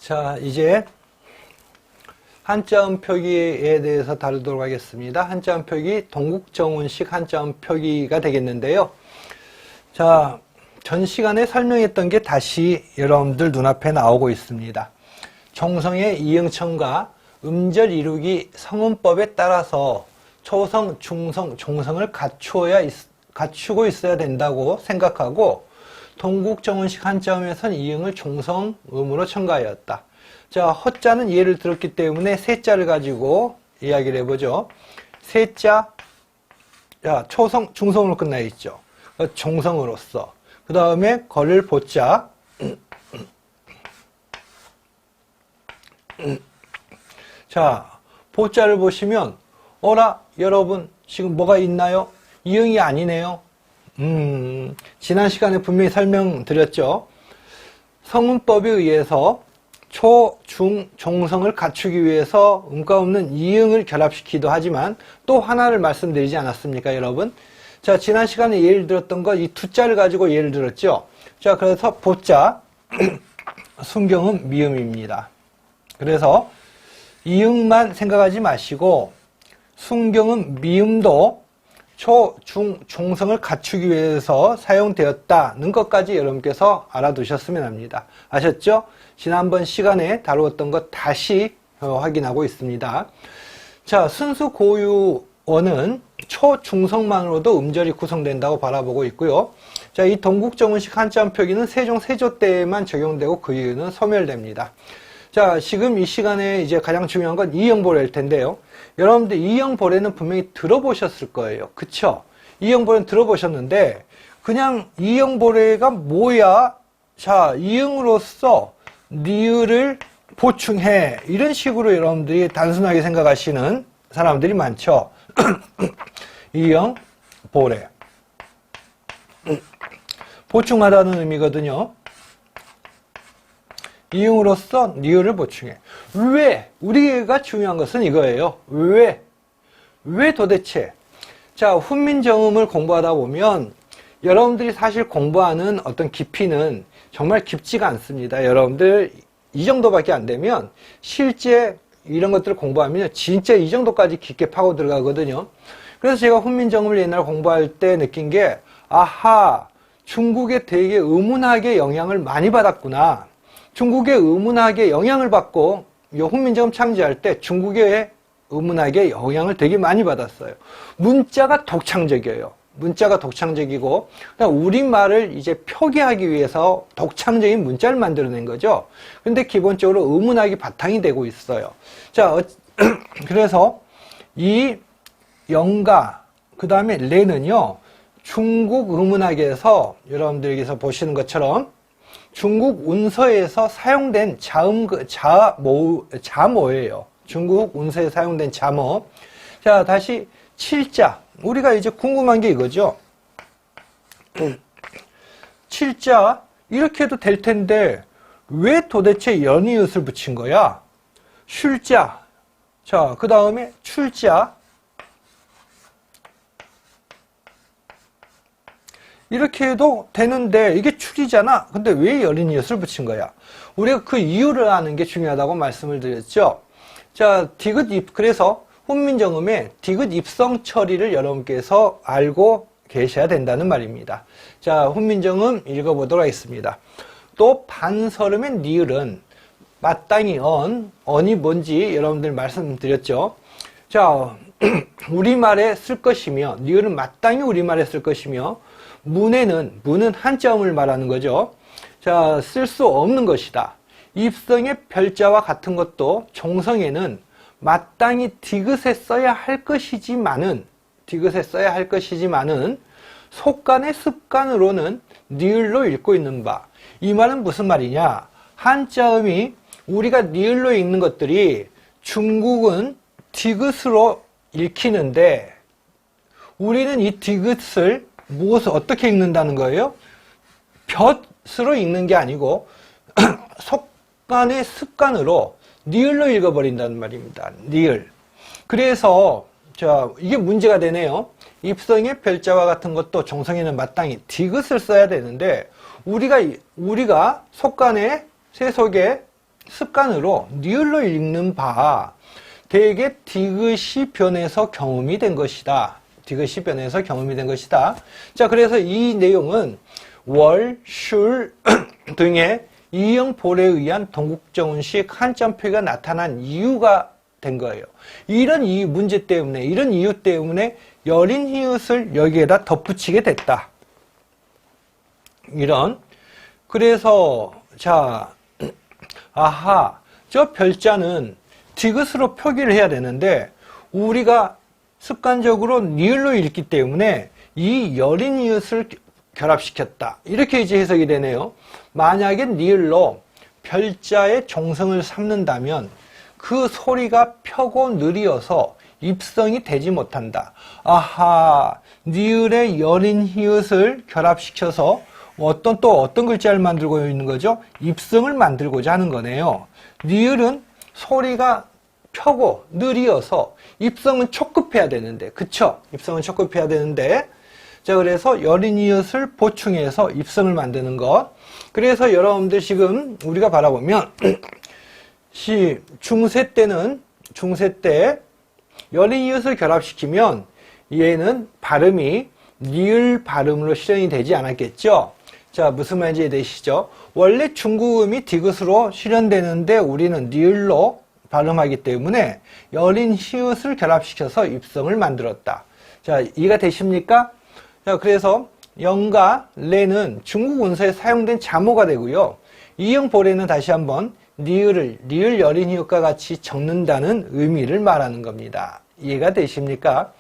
자, 이제 한자음 표기에 대해서 다루도록 하겠습니다. 한자음 표기, 동국정운식 한자음 표기가 되겠는데요. 자, 전 시간에 설명했던 게 다시 여러분들 눈앞에 나오고 있습니다. 종성의 이응천과 음절 이루기 성음법에 따라서 초성, 중성, 종성을 갖추고 있어야 된다고 생각하고 동국정운식 한자음에선 이응을 종성음으로 첨가하였다. 자, 허자는 예를 들었기 때문에 세자를 가지고 이야기를 해보죠. 세자, 자, 초성, 중성으로 끝나 있죠. 종성으로서. 그 다음에 걸을 보자. 자, 보자를 보시면, 어라, 여러분, 지금 뭐가 있나요? 이응이 아니네요. 지난 시간에 분명히 설명드렸죠. 성음법에 의해서 초, 중, 종성을 갖추기 위해서 음가 없는 이응을 결합시키기도 하지만 또 하나를 말씀드리지 않았습니까, 여러분? 자, 지난 시간에 예를 들었던 거 이 두자를 가지고 예를 들었죠. 자, 그래서 보자, 순경은 미음입니다. 그래서 이응만 생각하지 마시고 순경은 미음도 초, 중, 종성을 갖추기 위해서 사용되었다는 것까지 여러분께서 알아두셨으면 합니다. 아셨죠? 지난번 시간에 다루었던 것 다시 확인하고 있습니다. 자, 순수 고유어는 초, 중성만으로도 음절이 구성된다고 바라보고 있고요. 자, 이 동국정운식 한자음 표기는 세종, 세조 때에만 적용되고 그 이유는 소멸됩니다. 자, 지금 이 시간에 이제 가장 중요한 건 이형보래일 텐데요. 여러분들 이형보래는 분명히 들어보셨을 거예요. 그쵸? 이형보래는 들어보셨는데, 그냥 이형보래가 뭐야? 자, 이응으로서 니을을 보충해. 이런 식으로 여러분들이 단순하게 생각하시는 사람들이 많죠. 이형보래. 보충하다는 의미거든요. 이응으로서 니을을 보충해. 왜? 우리가 중요한 것은 이거예요. 왜? 왜 도대체? 자, 훈민정음을 공부하다 보면 여러분들이 사실 공부하는 어떤 깊이는 정말 깊지가 않습니다. 여러분들 이 정도밖에 안 되면 실제 이런 것들을 공부하면 진짜 이 정도까지 깊게 파고 들어가거든요. 그래서 제가 훈민정음을 옛날 공부할 때 느낀 게 아하, 중국에 되게 의문학의 영향을 많이 받았구나. 중국의 의문학의 영향을 받고 훈민정음 창제할 때 중국의 의문학의 영향을 되게 많이 받았어요. 문자가 독창적이에요. 문자가 독창적이고 우리말을 이제 표기하기 위해서 독창적인 문자를 만들어낸 거죠. 근데 기본적으로 의문학이 바탕이 되고 있어요. 자, 그래서 이 영가 그 다음에 레는요, 중국 의문학에서 여러분들께서 보시는 것처럼 중국 운서에서 사용된 자모예요. 중국 운서에 사용된 자모. 자, 다시 칠자. 우리가 이제 궁금한 게 이거죠. 칠자 이렇게 해도 될 텐데 왜 도대체 연이웃을 붙인 거야? 쉴자. 자, 그 다음에 출자. 이렇게 해도 되는데 이게 출이잖아. 근데 왜 여린 이웃을 붙인 거야? 우리가 그 이유를 아는 게 중요하다고 말씀을 드렸죠. 자, 디귿입. 그래서 훈민정음의 디귿 입성 처리를 여러분께서 알고 계셔야 된다는 말입니다. 자, 훈민정음 읽어보도록 하겠습니다. 또 반설음의 니을은 마땅히 언이 뭔지 여러분들 말씀드렸죠. 자, 우리말에 쓸 것이며 니을은 마땅히 우리말에 쓸 것이며 문은 한자음을 말하는 거죠. 자, 쓸 수 없는 것이다. 입성의 별자와 같은 것도 종성에는 마땅히 디귿에 써야 할 것이지만은 속간의 습관으로는 니을로 읽고 있는 바. 이 말은 무슨 말이냐? 한자음이 우리가 니을로 읽는 것들이 중국은 디귿으로 읽히는데 우리는 이 디귿을 어떻게 읽는다는 거예요? 볕으로 읽는 게 아니고 속간의 습관으로 니을로 읽어버린다는 말입니다. 니을. 그래서 자, 이게 문제가 되네요. 입성의 별자와 같은 것도 종성에는 마땅히 디귿을 써야 되는데 우리가 속간의 세속에 습관으로 니을로 읽는 바 대개 디귿이 변해서 경험이 된 것이다. 디귿이 변해서 경험이 된 것이다. 자, 그래서 이 내용은 월, 슐 등의 이형 볼에 의한 동국정운식 한자음 표기가 나타난 이유가 된 거예요. 이런 문제 때문에, 이런 이유 때문에 여린 히읗을 여기에다 덧붙이게 됐다. 그래서 자, 아하, 저 별자는 디귿으로 표기를 해야 되는데 우리가 습관적으로 니을로 읽기 때문에 이 여린 이웃을 결합시켰다. 이렇게 이제 해석이 되네요. 만약에 니을로 별자의 종성을 삼는다면 그 소리가 펴고 느리어서 입성이 되지 못한다. 아하, 니을의 여린 히읗을 결합시켜서 어떤 글자를 만들고 있는 거죠? 입성을 만들고자 하는 거네요. 니을은 소리가 펴고 느리어서 입성은 촉급해야 되는데, 그쵸? 입성은 촉급해야 되는데, 자, 그래서 여린 이웃을 보충해서 입성을 만드는 것. 그래서 여러분들 지금 우리가 바라보면 중세 때 여린 이웃을 결합시키면 얘는 발음이 니을 발음으로 실현이 되지 않았겠죠? 자, 무슨 말인지 이해되시죠? 원래 중국음이 디귿으로 실현되는데 우리는 니을로 발음하기 때문에 여린 히읗을 결합시켜서 입성을 만들었다. 자, 이해가 되십니까? 자, 그래서 영과 레는 중국 운서에 사용된 자모가 되고요. 이형 볼에는 다시 한번 니을 여린 히읗과 같이 적는다는 의미를 말하는 겁니다. 이해가 되십니까?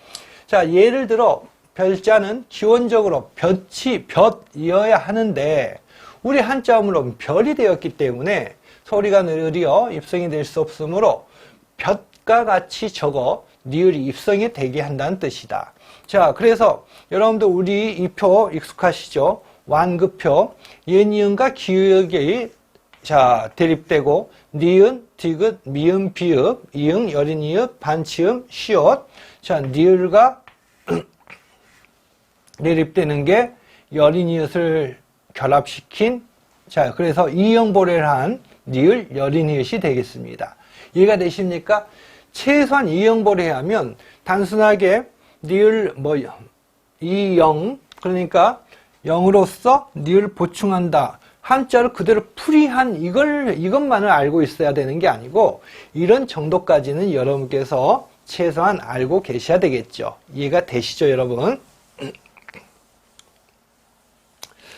자, 예를 들어 별자는 기원적으로 볕이어야 하는데 우리 한자음으로 별이 되었기 때문에 소리가 느려 입성이 될 수 없으므로 볕과 같이 적어 니을이 입성이 되게 한다는 뜻이다. 자, 그래서 여러분들 우리 이 표 익숙하시죠? 완급표, 예니은과 기역이 대립되고 니은, 디귿, 미음, 비읍, 이응, 여린 이읍, 반치음, 시옷. 자, 니을과 대립되는 게 여린 이웃을 결합시킨, 자, 그래서 이형보레를 한 니을 여린 이웃이 되겠습니다. 이해가 되십니까? 최소한 이형보레 하면 단순하게 니을 이영, 그러니까 영으로서 니을 보충한다. 한자를 그대로 풀이한 이것만을 알고 있어야 되는 게 아니고 이런 정도까지는 여러분께서 최소한 알고 계셔야 되겠죠. 이해가 되시죠, 여러분?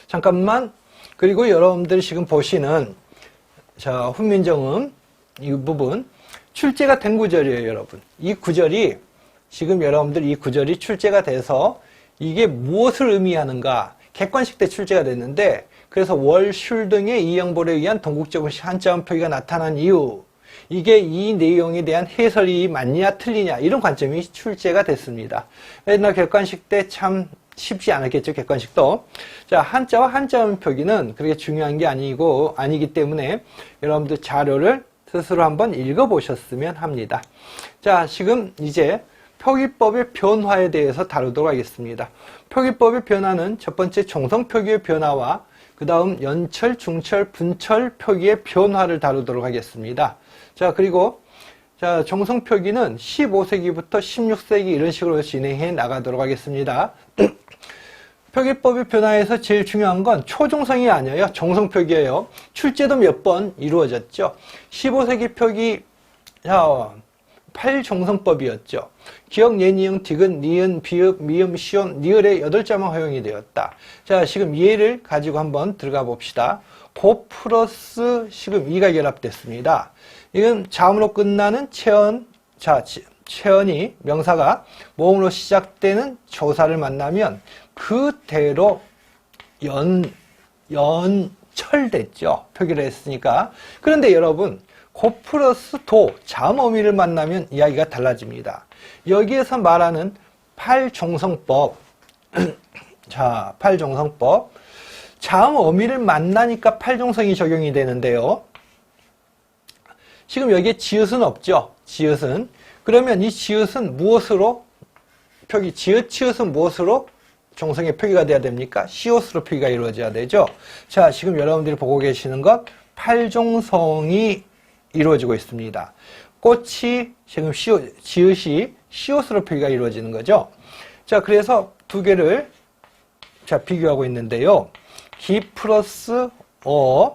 잠깐만. 그리고 여러분들이 지금 보시는 자, 훈민정음 이 부분 출제가 된 구절이에요, 여러분. 이 구절이 지금 여러분들 이 구절이 출제가 돼서 이게 무엇을 의미하는가 객관식 때 출제가 됐는데 그래서 월, 슐 등의 이형볼에 의한 동국적인 한자음 표기가 나타난 이유 이게 이 내용에 대한 해설이 맞냐 틀리냐 이런 관점이 출제가 됐습니다. 옛날 객관식 때 참 쉽지 않았겠죠, 객관식도. 자, 한자와 한자음 표기는 그렇게 중요한 게 아니기 때문에 여러분들 자료를 스스로 한번 읽어보셨으면 합니다. 자, 지금 이제 표기법의 변화에 대해서 다루도록 하겠습니다. 표기법의 변화는 첫 번째 종성 표기의 변화와 그 다음 연철, 중철, 분철 표기의 변화를 다루도록 하겠습니다. 자, 그리고 자, 종성 표기는 15세기부터 16세기 이런 식으로 진행해 나가도록 하겠습니다. 표기법의 변화에서 제일 중요한 건 초종성이 아니에요. 종성 표기예요. 출제도 몇 번 이루어졌죠. 15세기 표기 8종성법이었죠. 기역, 예니응, 디귿, 니은, 비읍, 미음, 시온, 니을의 8자만 허용이 되었다. 자, 지금 얘를 가지고 한번 들어가 봅시다. 고 플러스 지금 이가 결합됐습니다. 이건 자음으로 끝나는 체언, 자, 체언이 명사가 모음으로 시작되는 조사를 만나면 그대로 연철됐죠. 표기를 했으니까. 그런데 여러분, 고 플러스 도, 자음 어미를 만나면 이야기가 달라집니다. 여기에서 말하는 팔종성법. 자, 팔종성법. 자음 어미를 만나니까 팔종성이 적용이 되는데요. 지금 여기에 지읒은 없죠. 지읒은. 그러면 이 지읒은 무엇으로 지읒, 치읒은 무엇으로 종성의 표기가 돼야 됩니까? 시옷으로 표기가 이루어져야 되죠. 자, 지금 여러분들이 보고 계시는 것 팔종성이 이루어지고 있습니다. 꽃이 지금 지읒이 시옷으로 표기가 이루어지는 거죠. 자, 그래서 두 개를 자, 비교하고 있는데요. 기 플러스 어.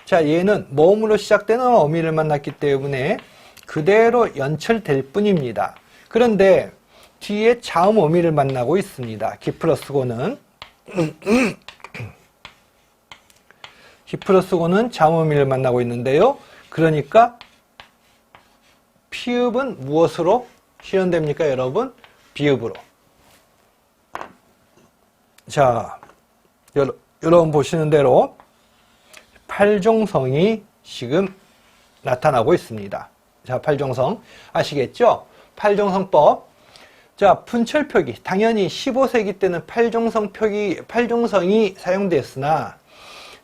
자, 얘는 모음으로 시작되는 어미를 만났기 때문에 그대로 연철될 뿐입니다. 그런데 뒤에 자음 어미를 만나고 있습니다. 기 플러스 고는 기 플러스 고는 자음 어미를 만나고 있는데요. 그러니까 피읍은 무엇으로 실현됩니까, 여러분? 비읍으로. 자, 여러분 보시는 대로 팔종성이 지금 나타나고 있습니다. 자, 팔종성 아시겠죠? 팔종성법. 자, 분철표기. 당연히 15세기 때는 팔종성이 사용됐으나,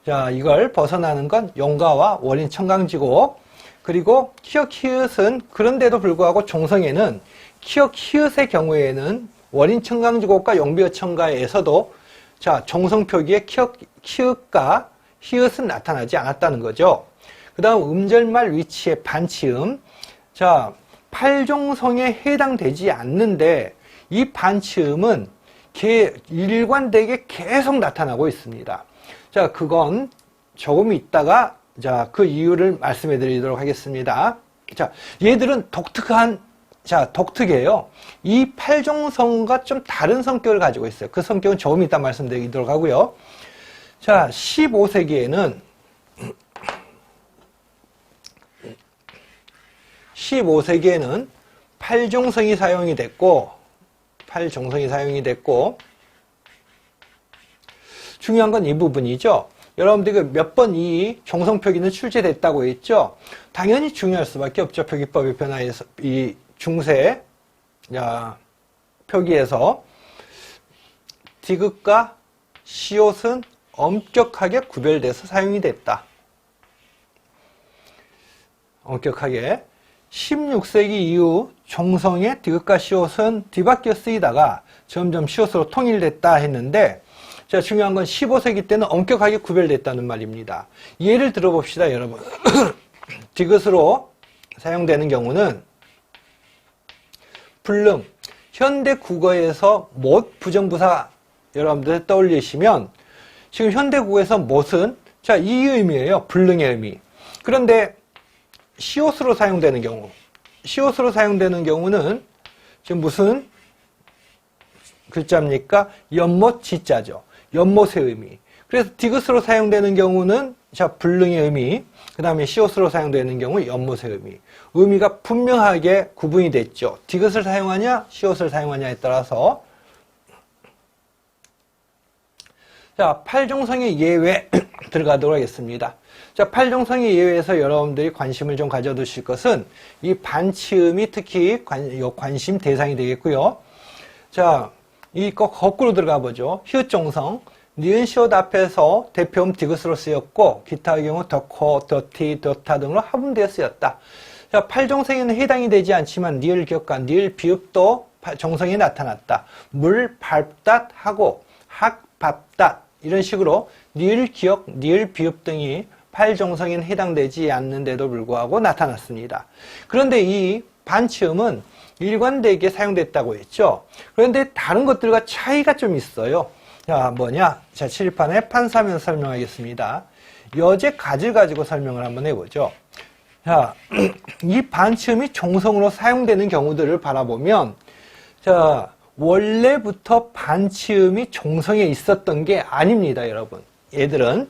자, 이걸 벗어나는 건 용가와 원인 청강지고, 그리고 키읔 히읗은 그런데도 불구하고 종성에는 키읔 히읗의 경우에는 원인 청강지고과 용비어 청가에서도 자, 종성 표기에 키읔과 히읗은 나타나지 않았다는 거죠. 그 다음 음절말 위치의 반치음. 자, 팔종성에 해당되지 않는데 이 반치음은 일관되게 계속 나타나고 있습니다. 자, 그건 조금 있다가 자, 그 이유를 말씀해 드리도록 하겠습니다. 자, 얘들은 독특해요. 이 팔종성과 좀 다른 성격을 가지고 있어요. 그 성격은 조금 이따 말씀드리도록 하고요. 자, 15세기에는 팔종성이 사용이 됐고, 중요한 건 이 부분이죠. 여러분들이 몇 번 이 종성 표기는 출제됐다고 했죠. 당연히 중요할 수밖에 없죠. 표기법의 변화에서 이 중세 표기에서 디귿과 시옷은 엄격하게 구별돼서 사용이 됐다. 엄격하게. 16세기 이후 종성의 디귿과 시옷은 뒤바뀌어 쓰이다가 점점 시옷으로 통일됐다 했는데, 자, 중요한 건 15세기 때는 엄격하게 구별됐다는 말입니다. 예를 들어봅시다, 여러분. 디귿으로 사용되는 경우는 불능. 현대 국어에서 못 부정부사 여러분들 떠올리시면 지금 현대 국어에서 못은 자, 이 의미예요. 불능의 의미. 그런데 시옷으로 사용되는 경우는 지금 무슨 글자입니까? 연못 지자죠. 연못의 의미. 그래서 디귿으로 사용되는 경우는 자, 불능의 의미, 그 다음에 시옷으로 사용되는 경우 연못의 의미. 의미가 분명하게 구분이 됐죠. 디귿을 사용하냐, 시옷을 사용하냐에 따라서. 자, 팔종성의 예외 들어가도록 하겠습니다. 자, 팔종성의 예외에서 여러분들이 관심을 좀 가져두실 것은 이 반치음이 특히 관심 대상이 되겠고요. 자, 이거 거꾸로 들어가 보죠. 히읗종성. 니은 시옷 앞에서 대표음 디귿으로 쓰였고, 기타의 경우 덕호, 더티, 더타 등으로 화분되어 쓰였다. 자, 팔종성에는 해당이 되지 않지만 니을 기역과 니을 비읍도 종성에 나타났다. 물, 밟닷 하고 학, 밥닷 이런 식으로 니을 기역, 니을 비읍 등이 팔종성에는 해당되지 않는데도 불구하고 나타났습니다. 그런데 이 반치음은 일관되게 사용됐다고 했죠. 그런데 다른 것들과 차이가 좀 있어요. 자, 뭐냐? 자, 칠판에 판사면서 설명하겠습니다. 여제 가지를 가지고 설명을 한번 해보죠. 자, 이 반치음이 종성으로 사용되는 경우들을 바라보면, 자, 원래부터 반치음이 종성에 있었던 게 아닙니다, 여러분. 얘들은,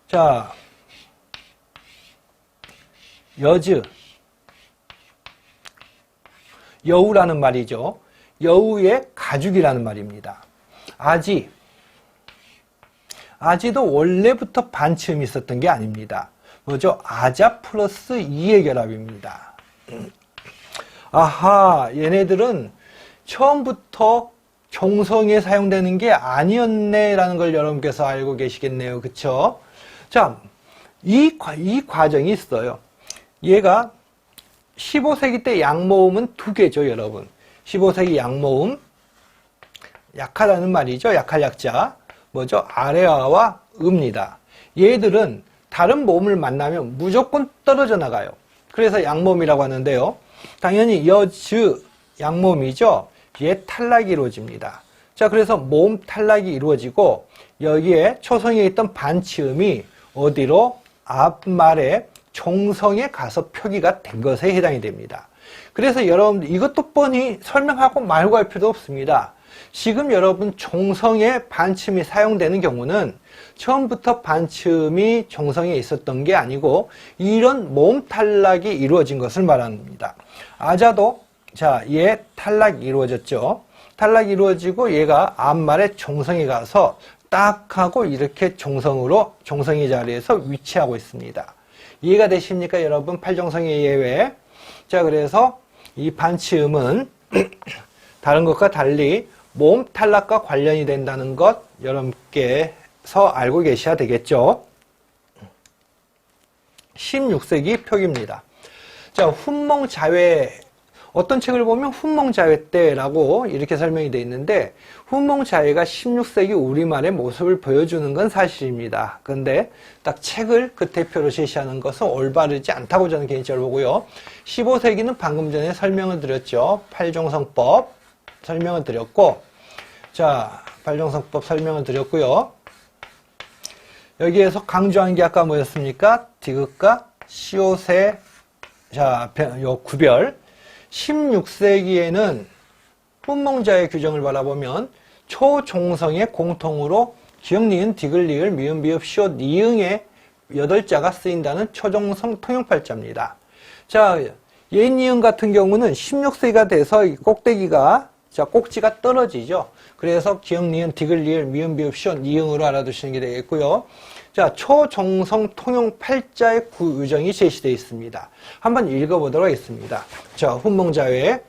자, 여즈, 여우라는 말이죠. 여우의 가죽이라는 말입니다. 아지도 원래부터 반치음이 있었던 게 아닙니다. 뭐죠? 아자 플러스 이의 결합입니다. 아하, 얘네들은 처음부터 종성에 사용되는 게 아니었네라는 걸 여러분께서 알고 계시겠네요. 그쵸? 자, 이 과정이 있어요. 얘가 15세기 때 양모음은 두 개죠, 여러분. 15세기 양모음, 약하다는 말이죠. 약할 약자. 뭐죠? 아래아와 음니다. 얘들은 다른 모음을 만나면 무조건 떨어져 나가요. 그래서 양몸이라고 하는데요. 당연히 여즈 양몸이죠. 얘 탈락이 이루어집니다. 자, 그래서 모음 탈락이 이루어지고 여기에 초성에 있던 반치음이 어디로? 앞말의 종성에 가서 표기가 된 것에 해당이 됩니다. 그래서 여러분 이것도 뻔히 설명하고 말고 할 필요도 없습니다. 지금 여러분 종성에 반치음이 사용되는 경우는 처음부터 반치음이 종성에 있었던 게 아니고 이런 모음 탈락이 이루어진 것을 말합니다. 아자도 자, 얘 탈락이 이루어졌죠. 탈락이 이루어지고 얘가 앞말에 종성에 가서 딱 하고 이렇게 종성의 자리에서 위치하고 있습니다. 이해가 되십니까, 여러분? 팔종성의 예외. 자, 그래서 이 반치음은 다른 것과 달리 모음 탈락과 관련이 된다는 것 여러분께서 알고 계셔야 되겠죠. 16세기 표기입니다. 자, 훈몽자회, 어떤 책을 보면 훈몽자회 때라고 이렇게 설명이 되어 있는데 훈몽자회가 16세기 우리말의 모습을 보여주는 건 사실입니다. 그런데 딱 책을 그 대표로 제시하는 것은 올바르지 않다고 저는 개인적으로 보고요. 15세기는 방금 전에 설명을 드렸죠. 팔종성법 설명을 드렸고, 자, 팔종성법 설명을 드렸고요. 여기에서 강조한 게 아까 뭐였습니까? 디귿과 시옷의 자, 요 구별. 16세기에는 훈몽자의 규정을 바라보면 초종성의 공통으로 기역, 니은, 디귿, 리을, 미음, 비읍, 시옷, 니응의 8자가 쓰인다는 초종성 통용팔자입니다. 자, 예인, 니은 같은 경우는 16세기가 돼서 꼭대기가, 자, 꼭지가 떨어지죠. 그래서 기역, 니은, 디귿, 리을, 미음, 비읍, 시옷, 니응으로 알아두시는 게 되겠고요. 자, 초종성 통용 팔자의 규정이 제시되어 있습니다. 한번 읽어보도록 하겠습니다. 자, 훈몽자회의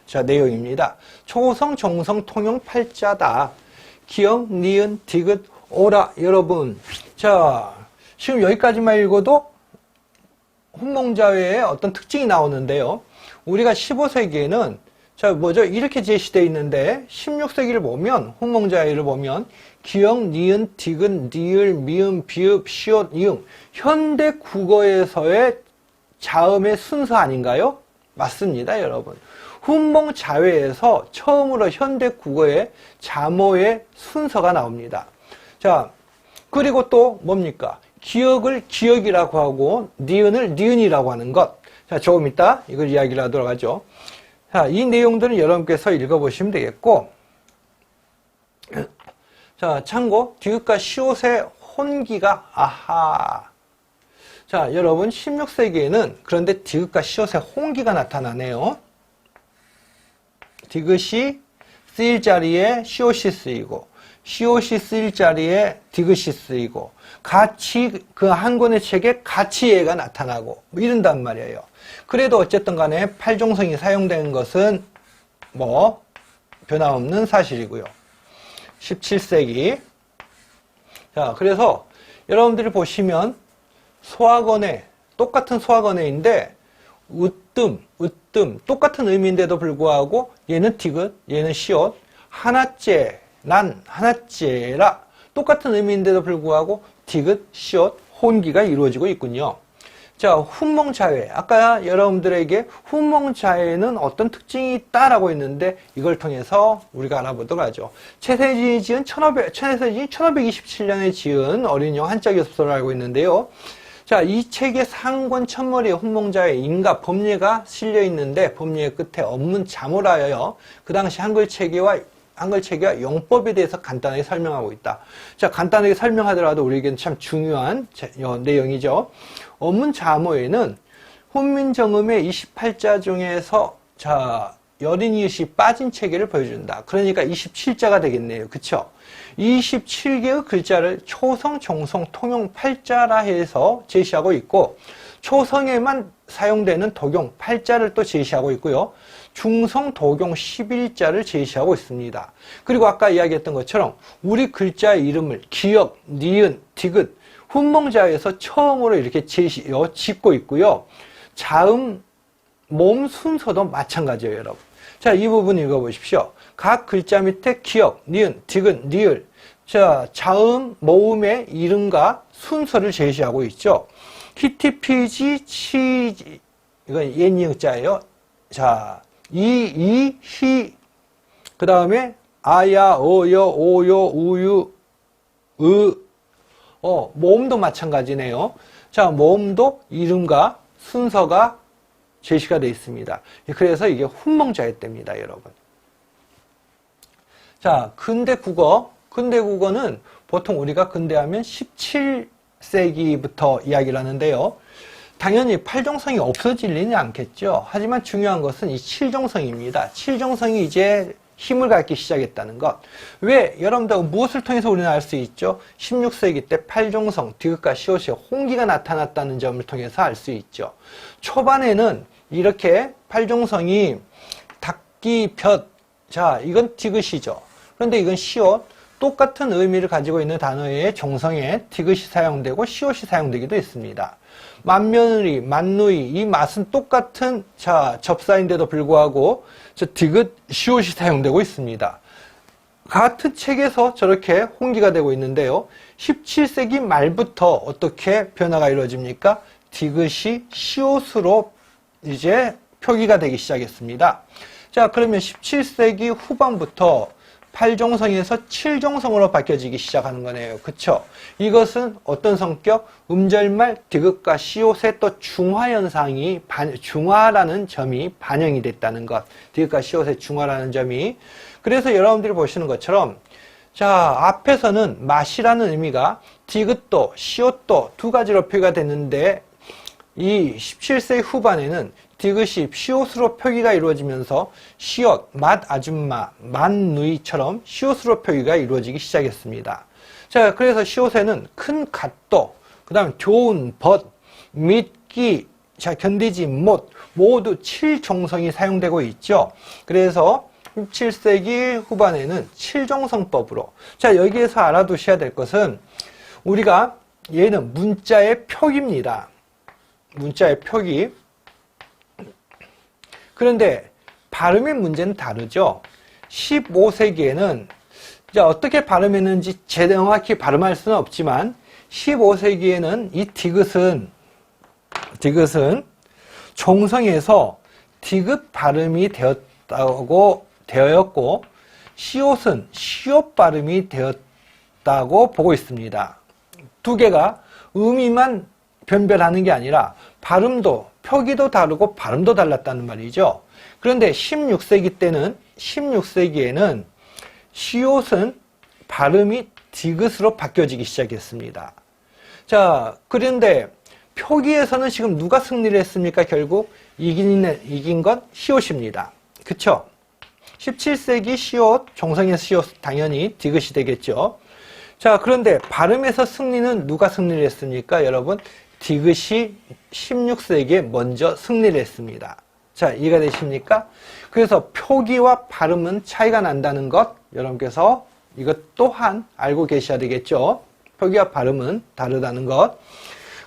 자, 내용입니다. 초성, 종성, 통용 팔자다. 기역, 니은, 디귿, 오라. 여러분, 자, 지금 여기까지만 읽어도 훈몽자회의 어떤 특징이 나오는데요. 우리가 15세기에는 자, 뭐죠? 이렇게 제시되어 있는데 16세기를 보면, 훈몽자회를 보면 기역, 니은, 디귿, 니을, 미음, 비읍, 시옷, 이응. 현대 국어에서의 자음의 순서 아닌가요? 맞습니다, 여러분. 훈몽자회에서 처음으로 현대 국어의 자모의 순서가 나옵니다. 자, 그리고 또 뭡니까? 기역을 기역이라고 하고 니은을 니은이라고 하는 것. 자, 조금 이따 이걸 이야기를 하도록 하죠. 자, 이 내용들은 여러분께서 읽어보시면 되겠고, 자, 참고, 디귿과 시옷의 혼기가, 아하. 자, 여러분, 16세기에는 그런데 디귿과 시옷의 혼기가 나타나네요. 디귿이 쓰일 자리에 시옷이 쓰이고, 시옷이 쓰일 자리에 디귿이 쓰이고, 같이, 그 한 권의 책에 같이 얘가 나타나고, 뭐 이런단 말이에요. 그래도 어쨌든 간에 팔종성이 사용된 것은 뭐, 변함없는 사실이고요. 17세기. 자, 그래서 여러분들이 보시면 소학원에, 똑같은 소학원에인데, 으뜸, 똑같은 의미인데도 불구하고 얘는 디귿, 얘는 시옷, 하나째, 난, 하나째라, 똑같은 의미인데도 불구하고 디귿, 시옷, 혼기가 이루어지고 있군요. 자, 훈몽자회. 아까 여러분들에게 훈몽자회는 어떤 특징이 있다라고 했는데 이걸 통해서 우리가 알아보도록 하죠. 최세진이 지은 1527년에 지은 어린이용 한자 교습서를 알고 있는데요. 자, 이 책의 상권 첫머리에 훈몽자회 인가 법례가 실려 있는데 법례의 끝에 업문 자모라여요. 그 당시 한글 체계와 용법에 대해서 간단하게 설명하고 있다. 자, 간단하게 설명하더라도 우리에게는 참 중요한 내용이죠. 업문 자모에는 훈민정음의 28자 중에서 자, 여린이릇이 빠진 체계를 보여준다. 그러니까 27자가 되겠네요. 그쵸? 27개의 글자를 초성, 종성, 통용 8자라 해서 제시하고 있고 초성에만 사용되는 독용 8자를 또 제시하고 있고요. 중성, 독용 11자를 제시하고 있습니다. 그리고 아까 이야기했던 것처럼 우리 글자의 이름을 기역, 니은, 디귿, 훈몽자회에서 처음으로 이렇게 짓고 있고요. 자음, 모음 순서도 마찬가지예요, 여러분. 자, 이 부분 읽어보십시오. 각 글자 밑에 기역, 니은, 디귿, 리을. 자, 자음, 모음의 이름과 순서를 제시하고 있죠. 키티피지 치지 이건 옛니자예요. 자, 히 그 다음에 아야 어여 오요 우유 모음도 마찬가지네요. 자, 모음도 이름과 순서가 제시가 되어 있습니다. 그래서 이게 훈몽자였답니다, 여러분. 자, 근대국어는 보통 우리가 근대하면 17세기부터 이야기를 하는데요. 당연히 팔종성이 없어질 리는 않겠죠. 하지만 중요한 것은 이 칠종성입니다. 칠종성이 이제 힘을 갖기 시작했다는 것. 왜? 여러분들 무엇을 통해서 우리는 알 수 있죠? 16세기 때 팔종성, 디귿과 시옷의 홍기가 나타났다는 점을 통해서 알 수 있죠. 초반에는 이렇게 팔종성이 닭기, 볕, 자, 이건 디귿이죠. 그런데 이건 시옷, 똑같은 의미를 가지고 있는 단어의 종성에 디귿이 사용되고 시옷이 사용되기도 했습니다. 만며느리, 만누이, 이 맛은 똑같은 접사인데도 불구하고 디귿, 시옷이 사용되고 있습니다. 같은 책에서 저렇게 홍기가 되고 있는데요. 17세기 말부터 어떻게 변화가 이루어집니까? 디귿이 시옷으로 이제 표기가 되기 시작했습니다. 자, 그러면 17세기 후반부터 8종성에서 7종성으로 바뀌어지기 시작하는 거네요. 그쵸? 이것은 어떤 성격? 음절말 디귿과 시옷의 또 중화현상이, 중화라는 점이 반영이 됐다는 것. 디귿과 시옷의 중화라는 점이. 그래서 여러분들이 보시는 것처럼, 자, 앞에서는 맛이라는 의미가 디귿도, 시옷도 두 가지로 표기가 됐는데, 이 17세기 후반에는 디귿이 시옷으로 표기가 이루어지면서 시옷, 맛 아줌마, 만누이처럼 시옷으로 표기가 이루어지기 시작했습니다. 자, 그래서 시옷에는 큰 갓도, 그 다음 좋은 벗, 믿기, 자, 견디지 못, 모두 7종성이 사용되고 있죠. 그래서 17세기 후반에는 7종성법으로, 자, 여기에서 알아두셔야 될 것은 우리가 얘는 문자의 표기입니다. 문자의 표기. 그런데 발음의 문제는 다르죠. 15세기에는 어떻게 발음했는지 정확히 발음할 수는 없지만 15세기에는 이 디귿은 종성에서 디귿 발음이 되었고 시옷은 시옷 발음이 되었다고 보고 있습니다. 두 개가 의미만 변별하는 게 아니라 발음도, 표기도 다르고 발음도 달랐다는 말이죠. 그런데 16세기에는 시옷은 발음이 디귿으로 바뀌어지기 시작했습니다. 자, 그런데 표기에서는 지금 누가 승리를 했습니까? 결국 이긴 건 시옷입니다. 그쵸? 17세기 시옷, 종성의 시옷 당연히 디귿이 되겠죠. 자, 그런데 발음에서 승리는 누가 승리를 했습니까? 여러분, 디귿이 16세기에 먼저 승리를 했습니다. 자, 이해가 되십니까? 그래서 표기와 발음은 차이가 난다는 것, 여러분께서 이것 또한 알고 계셔야 되겠죠. 표기와 발음은 다르다는 것.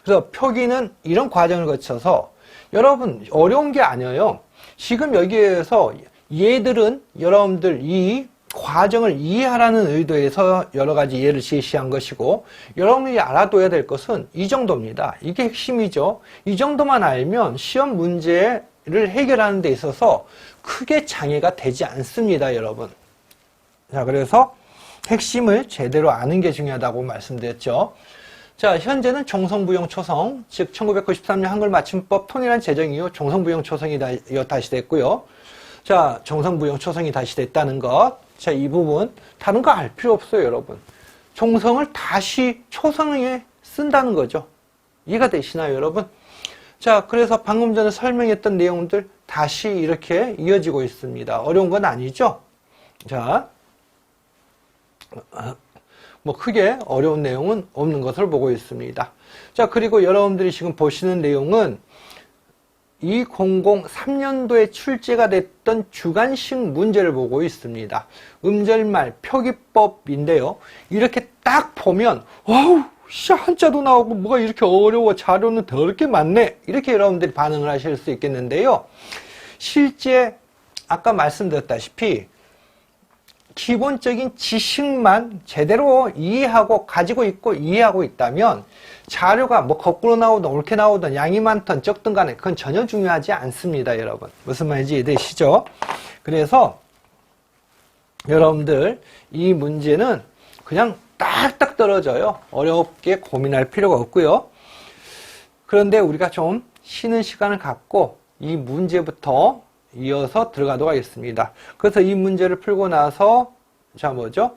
그래서 표기는 이런 과정을 거쳐서 여러분 어려운 게 아니에요. 지금 여기에서 얘들은 여러분들 이 과정을 이해하라는 의도에서 여러 가지 예를 제시한 것이고, 여러분이 알아둬야 될 것은 이 정도입니다. 이게 핵심이죠. 이 정도만 알면 시험 문제를 해결하는 데 있어서 크게 장애가 되지 않습니다, 여러분. 자, 그래서 핵심을 제대로 아는 게 중요하다고 말씀드렸죠. 자, 현재는 종성부용 초성, 즉 1993년 한글 맞춤법 통일한 제정 이후 종성부용 초성이 다시 됐고요. 자, 종성부용 초성이 다시 됐다는 것. 자, 이 부분 다른 거 알 필요 없어요, 여러분. 종성을 다시 초성에 쓴다는 거죠. 이해가 되시나요, 여러분? 자, 그래서 방금 전에 설명했던 내용들 다시 이렇게 이어지고 있습니다. 어려운 건 아니죠? 자, 뭐 크게 어려운 내용은 없는 것을 보고 있습니다. 자, 그리고 여러분들이 지금 보시는 내용은 2003년도에 출제가 됐던 주관식 문제를 보고 있습니다. 음절말 표기법인데요. 이렇게 딱 보면 와우, 한자도 나오고 뭐가 이렇게 어려워, 자료는 더럽게 많네, 이렇게 여러분들이 반응을 하실 수 있겠는데요. 실제 아까 말씀드렸다시피 기본적인 지식만 제대로 이해하고 가지고 있고 이해하고 있다면 자료가 뭐 거꾸로 나오든 옳게 나오든 양이 많든 적든 간에 그건 전혀 중요하지 않습니다, 여러분. 무슨 말인지 이해되시죠? 그래서 여러분들 이 문제는 그냥 딱딱 떨어져요. 어렵게 고민할 필요가 없고요. 그런데 우리가 좀 쉬는 시간을 갖고 이 문제부터 이어서 들어가도록 하겠습니다. 그래서 이 문제를 풀고 나서 자 뭐죠?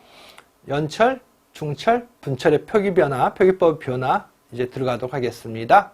연철, 중철, 분철의 표기 변화, 표기법 변화 이제 들어가도록 하겠습니다.